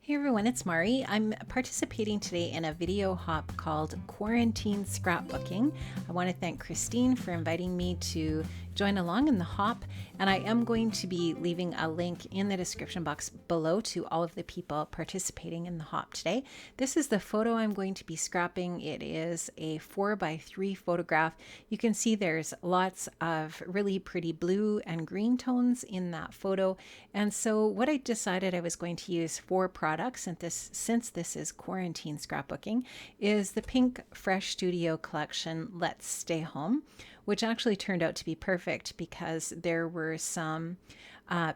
Hey everyone, it's Mari. I'm participating today in a video hop called Quarantine Scrapbooking. I want to thank Christine for inviting me to join along in the hop, and I am going to be leaving a link in the description box below to all of the people participating in the hop today. This is the photo I'm going to be scrapping. It is a 4x3 photograph. You can see there's lots of really pretty blue and green tones in that photo, and so what I decided I was going to use for products, and since this is quarantine scrapbooking, is the Pink Fresh Studio collection Let's Stay Home, which actually turned out to be perfect because there were some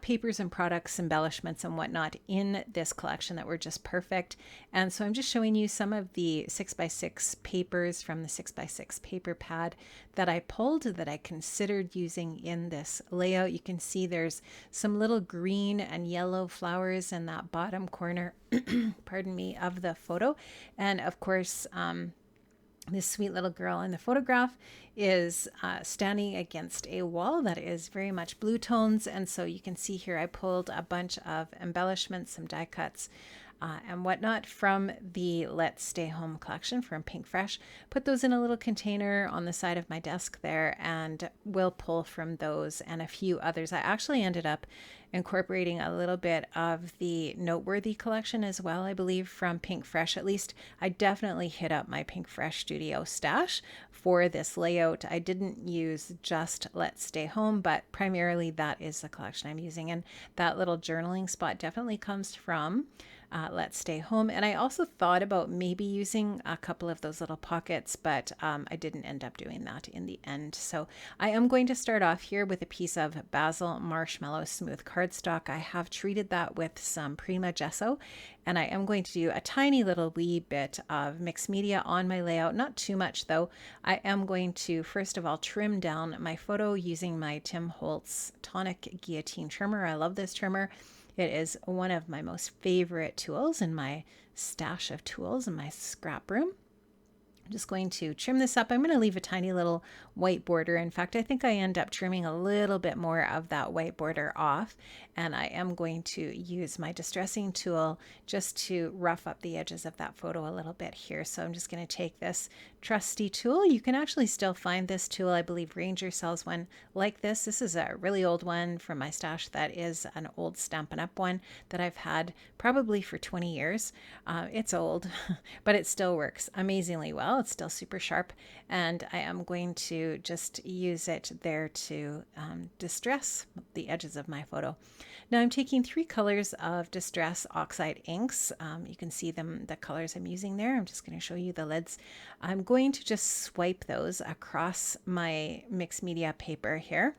papers and products, embellishments and whatnot in this collection that were just perfect. And so I'm just showing you some of the 6x6 papers from the 6x6 paper pad that I pulled that I considered using in this layout. You can see there's some little green and yellow flowers in that bottom corner, pardon me, of the photo. And of course, this sweet little girl in the photograph is standing against a wall that is very much blue tones. And so you can see here I pulled a bunch of embellishments, some die cuts, and whatnot from the Let's Stay Home collection from Pink Fresh. Put those in a little container on the side of my desk there, and we'll pull from those and a few others. I actually ended up incorporating a little bit of the Noteworthy collection as well, I believe, from Pink Fresh. At least I definitely hit up my Pink Fresh Studio stash for this layout. I didn't use just Let's Stay Home, but primarily that is the collection I'm using. And that little journaling spot definitely comes from Let's Stay Home. And I also thought about maybe using a couple of those little pockets, but I didn't end up doing that in the end. So I am going to start off here with a piece of Basil Marshmallow Smooth cardstock. I have treated that with some Prima Gesso, and I am going to do a tiny little wee bit of mixed media on my layout. Not too much though. I am going to first of all trim down my photo using my Tim Holtz Tonic Guillotine Trimmer. I love this trimmer. It is one of my most favorite tools in my stash of tools in my scrap room. I'm just going to trim this up. I'm going to leave a tiny little white border. In fact, I think I end up trimming a little bit more of that white border off, and I am going to use my distressing tool just to rough up the edges of that photo a little bit here. So I'm just going to take this trusty tool. You can actually still find this tool. I believe Ranger sells one like this. This is a really old one from my stash that is an old Stampin' Up! One that I've had probably for 20 years. It's old, but it still works amazingly well. It's still super sharp, and I am going to just use it there to distress the edges of my photo. Now I'm taking 3 colors of Distress Oxide inks. You can see the colors I'm using there. I'm just going to show you the lids. I'm going to just swipe those across my mixed media paper here.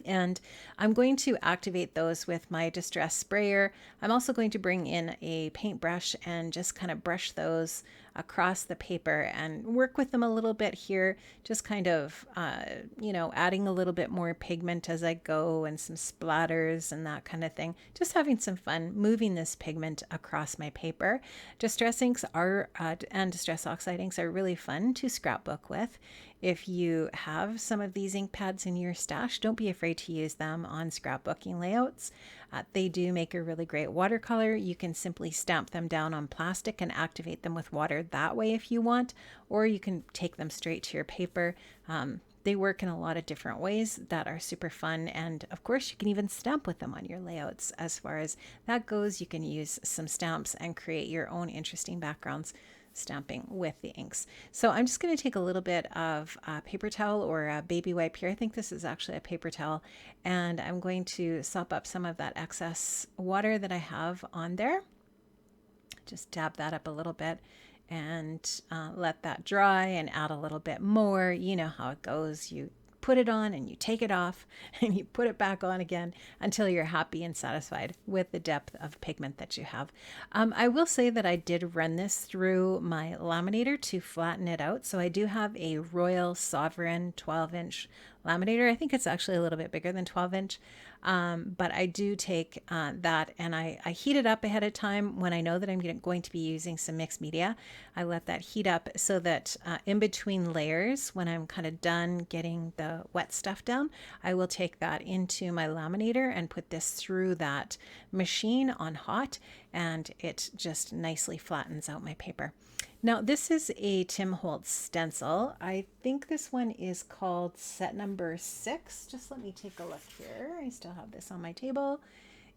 And I'm going to activate those with my Distress sprayer. I'm also going to bring in a paintbrush and just kind of brush those across the paper and work with them a little bit here, just kind of, adding a little bit more pigment as I go and some splatters and that kind of thing. Just having some fun moving this pigment across my paper. Distress inks and Distress Oxide inks are really fun to scrapbook with. If you have some of these ink pads in your stash, don't be afraid to use them on scrapbooking layouts. They do make a really great watercolor. You can simply stamp them down on plastic and activate them with water that way if you want, or you can take them straight to your paper. They work in a lot of different ways that are super fun, and of course you can even stamp with them on your layouts. As far as that goes, you can use some stamps and create your own interesting backgrounds stamping with the inks. So I'm just going to take a little bit of a paper towel or a baby wipe here. I think this is actually a paper towel, and I'm going to sop up some of that excess water that I have on there. Just dab that up a little bit and let that dry and add a little bit more. You know how it goes. You put it on and you take it off and you put it back on again until you're happy and satisfied with the depth of pigment that you have. I will say that I did run this through my laminator to flatten it out. So I do have a Royal Sovereign 12-inch laminator. I think it's actually a little bit bigger than 12-inch. But I do take that and I heat it up ahead of time when I know that I'm going to be using some mixed media. I let that heat up so that in between layers, when I'm kind of done getting the wet stuff down, I will take that into my laminator and put this through that machine on hot, and it just nicely flattens out my paper. Now, this is a Tim Holtz stencil. I think this one is called set number 6. Just let me take a look here. I still have this on my table.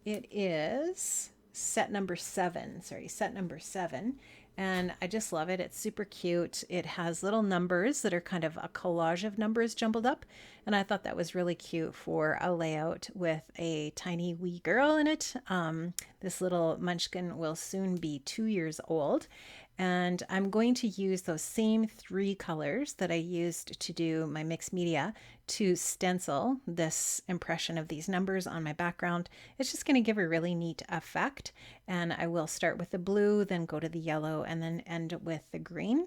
It is set number 7. Sorry, set number 7. And I just love it. It's super cute. It has little numbers that are kind of a collage of numbers jumbled up. And I thought that was really cute for a layout with a tiny wee girl in it. This little munchkin will soon be 2 years old. And I'm going to use those same 3 colors that I used to do my mixed media to stencil this impression of these numbers on my background. It's just going to give a really neat effect. And I will start with the blue, then go to the yellow, and then end with the green.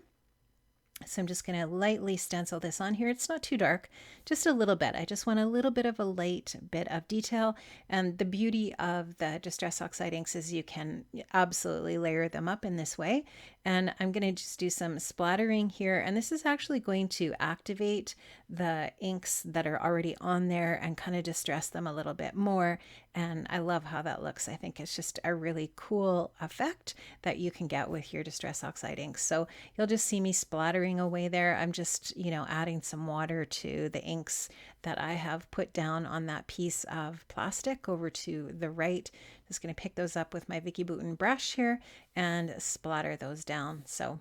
So I'm just going to lightly stencil this on here. It's not too dark, just a little bit. I just want a little bit of a light bit of detail. And the beauty of the Distress Oxide inks is you can absolutely layer them up in this way. And I'm going to just do some splattering here. And this is actually going to activate the inks that are already on there and kind of distress them a little bit more. And I love how that looks. I think it's just a really cool effect that you can get with your Distress Oxide inks. So you'll just see me splattering away there. I'm just, adding some water to the inks that I have put down on that piece of plastic over to the right. Just going to pick those up with my Vicky Bouton brush here and splatter those down. So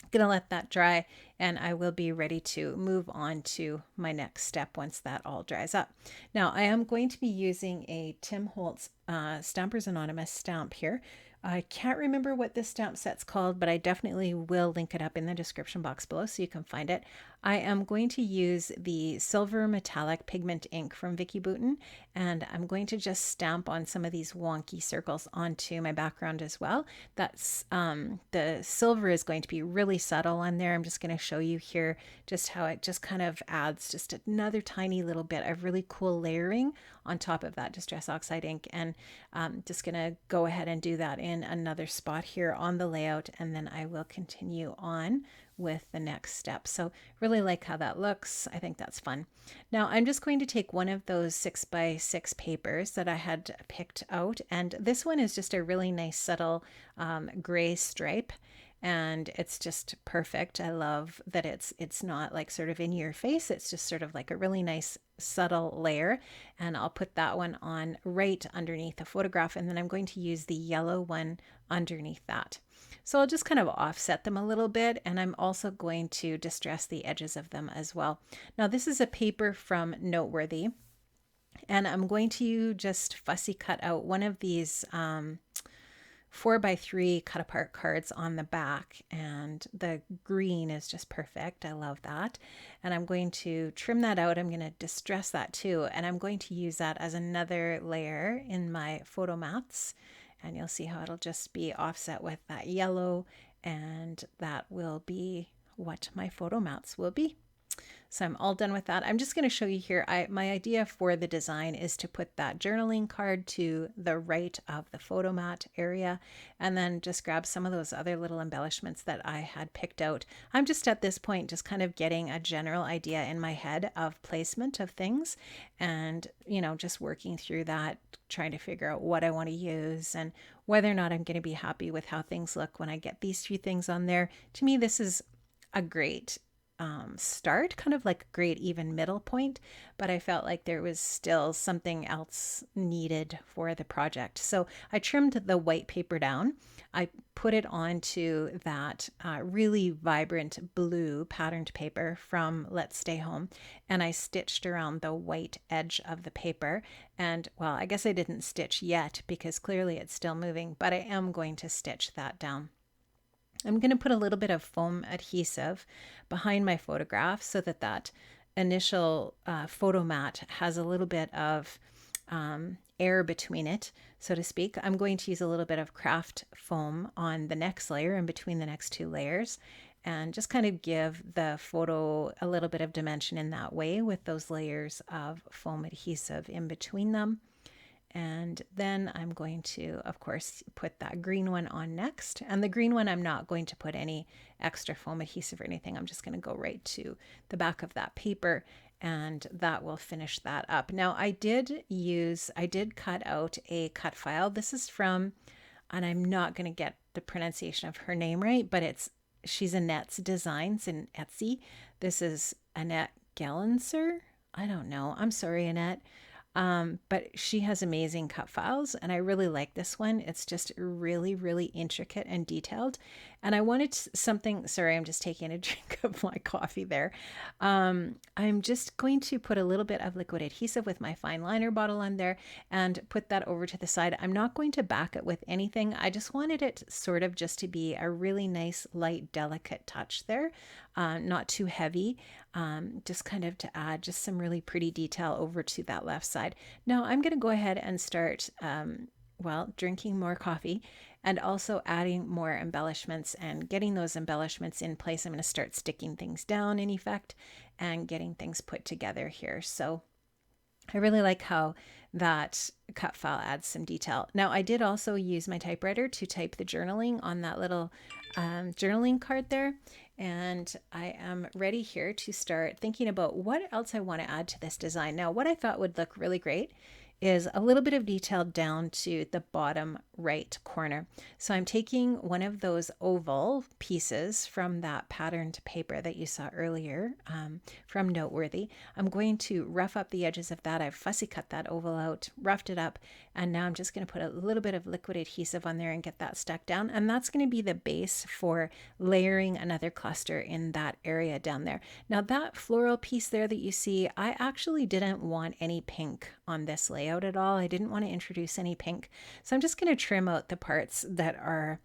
I'm going to let that dry and I will be ready to move on to my next step once that all dries up. Now I am going to be using a Tim Holtz Stampers Anonymous stamp here. I can't remember what this stamp set's called, but I definitely will link it up in the description box below so you can find it. I am going to use the silver metallic pigment ink from Vicky Bouton, and I'm going to just stamp on some of these wonky circles onto my background as well. That's the silver is going to be really subtle on there. I'm just going to show you here just how it just kind of adds just another tiny little bit of really cool layering on top of that Distress Oxide ink. And just going to go ahead and do that in another spot here on the layout, and then I will continue on with the next step. So really like how that looks. I think that's fun. Now I'm just going to take one of those 6x6 papers that I had picked out, and this one is just a really nice subtle gray stripe, and it's just perfect. I love that it's not like sort of in your face. It's just sort of like a really nice subtle layer, and I'll put that one on right underneath the photograph, and then I'm going to use the yellow one underneath that. So I'll just kind of offset them a little bit, and I'm also going to distress the edges of them as well. Now this is a paper from Noteworthy, and I'm going to just fussy cut out one of these 4x3 cut apart cards on the back, and the green is just perfect. I love that. And I'm going to trim that out. I'm going to distress that too, and I'm going to use that as another layer in my photo mats. And you'll see how it'll just be offset with that yellow, and that will be what my photo mats will be. So I'm all done with that. I'm just going to show you here. My idea for the design is to put that journaling card to the right of the photo mat area, and then just grab some of those other little embellishments that I had picked out. I'm just at this point just kind of getting a general idea in my head of placement of things, and just working through that, trying to figure out what I want to use and whether or not I'm going to be happy with how things look when I get these few things on there. To me, this is a great start, kind of like a great even middle point, but I felt like there was still something else needed for the project. So I trimmed the white paper down. I put it onto that really vibrant blue patterned paper from Let's Stay Home, and I stitched around the white edge of the paper. And well, I guess I didn't stitch yet because clearly it's still moving, but I am going to stitch that down. I'm going to put a little bit of foam adhesive behind my photograph so that that initial photo mat has a little bit of air between it, so to speak. I'm going to use a little bit of craft foam on the next layer in between the next 2 layers, and just kind of give the photo a little bit of dimension in that way with those layers of foam adhesive in between them. And then I'm going to, of course, put that green one on next. And the green one, I'm not going to put any extra foam adhesive or anything. I'm just going to go right to the back of that paper, and that will finish that up. Now, I did cut out a cut file. This is from, and I'm not going to get the pronunciation of her name right, but she's Annette's Designs in Etsy. This is Annette Gallenser. I don't know. I'm sorry, Annette. But she has amazing cut files, and I really like this one. It's just really, really intricate and detailed. And I wanted something, sorry, I'm just taking a drink of my coffee there. I'm just going to put a little bit of liquid adhesive with my fine liner bottle on there and put that over to the side. I'm not going to back it with anything. I just wanted it sort of just to be a really nice, light, delicate touch there. Not too heavy, just kind of to add just some really pretty detail over to that left side. Now I'm going to go ahead and start, drinking more coffee and also adding more embellishments and getting those embellishments in place. I'm going to start sticking things down in effect and getting things put together here. So I really like how that cut file adds some detail. Now, I did also use my typewriter to type the journaling on that little journaling card there. And I am ready here to start thinking about what else I want to add to this design. Now, what I thought would look really great is a little bit of detail down to the bottom right corner. So I'm taking one of those oval pieces from that patterned paper that you saw earlier from Noteworthy. I'm going to rough up the edges of that. I've fussy cut that oval out, roughed it up, and now I'm just going to put a little bit of liquid adhesive on there and get that stuck down. And that's going to be the base for layering another cluster in that area down there. Now that floral piece there that you see, I actually didn't want any pink on this layout at all. I didn't want to introduce any pink. So I'm just going to trim out the parts that are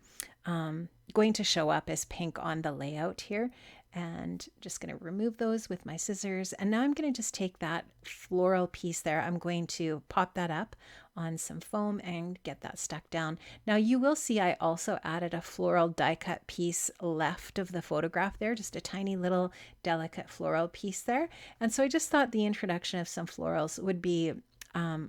going to show up as pink on the layout here, and just going to remove those with my scissors. And now I'm going to just take that floral piece there. I'm going to pop that up on some foam and get that stuck down. Now you will see I also added a floral die cut piece left of the photograph there, just a tiny little delicate floral piece there. And so I just thought the introduction of some florals would be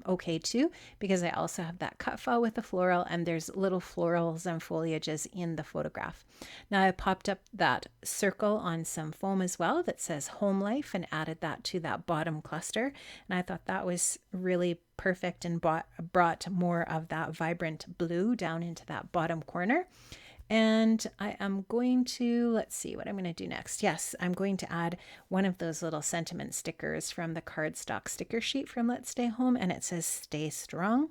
okay too, because I also have that cut file with the floral, and there's little florals and foliages in the photograph. Now I popped up that circle on some foam as well that says Home Life and added that to that bottom cluster. And I thought that was really perfect and brought more of that vibrant blue down into that bottom corner. And I am going to, let's see what I'm going to do next. Yes, I'm going to add one of those little sentiment stickers from the cardstock sticker sheet from Let's Stay Home, and it says Stay Strong.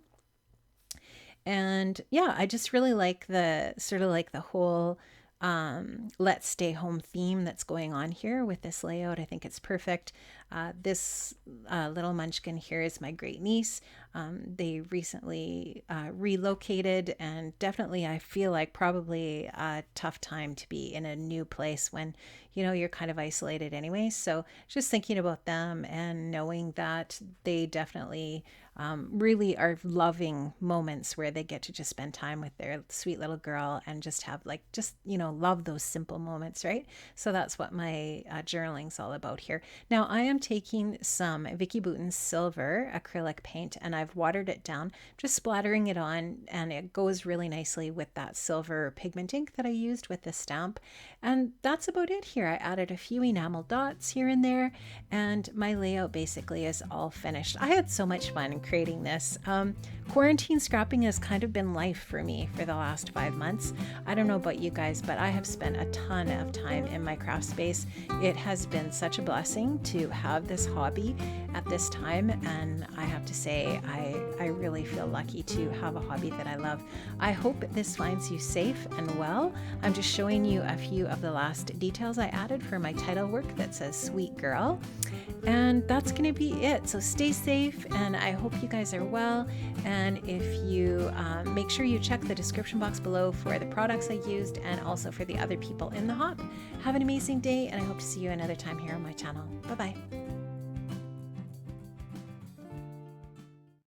And yeah, I just really like the sort of like the whole Let's Stay Home theme that's going on here with this layout. I think it's perfect. This little munchkin here is my great niece. They recently relocated, and definitely I feel like probably a tough time to be in a new place when, you know, you're kind of isolated anyway. So just thinking about them and knowing that they definitely really are loving moments where they get to just spend time with their sweet little girl and just have love those simple moments, right? So that's what my journaling's all about here. Now I am taking some Vicki Boutin silver acrylic paint, and I've watered it down, just splattering it on, and it goes really nicely with that silver pigment ink that I used with the stamp. And that's about it here. I added a few enamel dots here and there, and my layout basically is all finished. I had so much fun creating this. Quarantine scrapping has kind of been life for me for the last 5 months. I don't know about you guys, but I have spent a ton of time in my craft space. It has been such a blessing to have this hobby at this time, and I have to say I really feel lucky to have a hobby that I love. I hope this finds you safe and well. I'm just showing you a few of the last details I added for my title work that says Sweet Girl, and that's going to be it. So stay safe, and I hope you guys are well. And if you make sure you check the description box below for the products I used and also for the other people in the hop. Have an amazing day, and I hope to see you another time here on my channel. Bye-bye.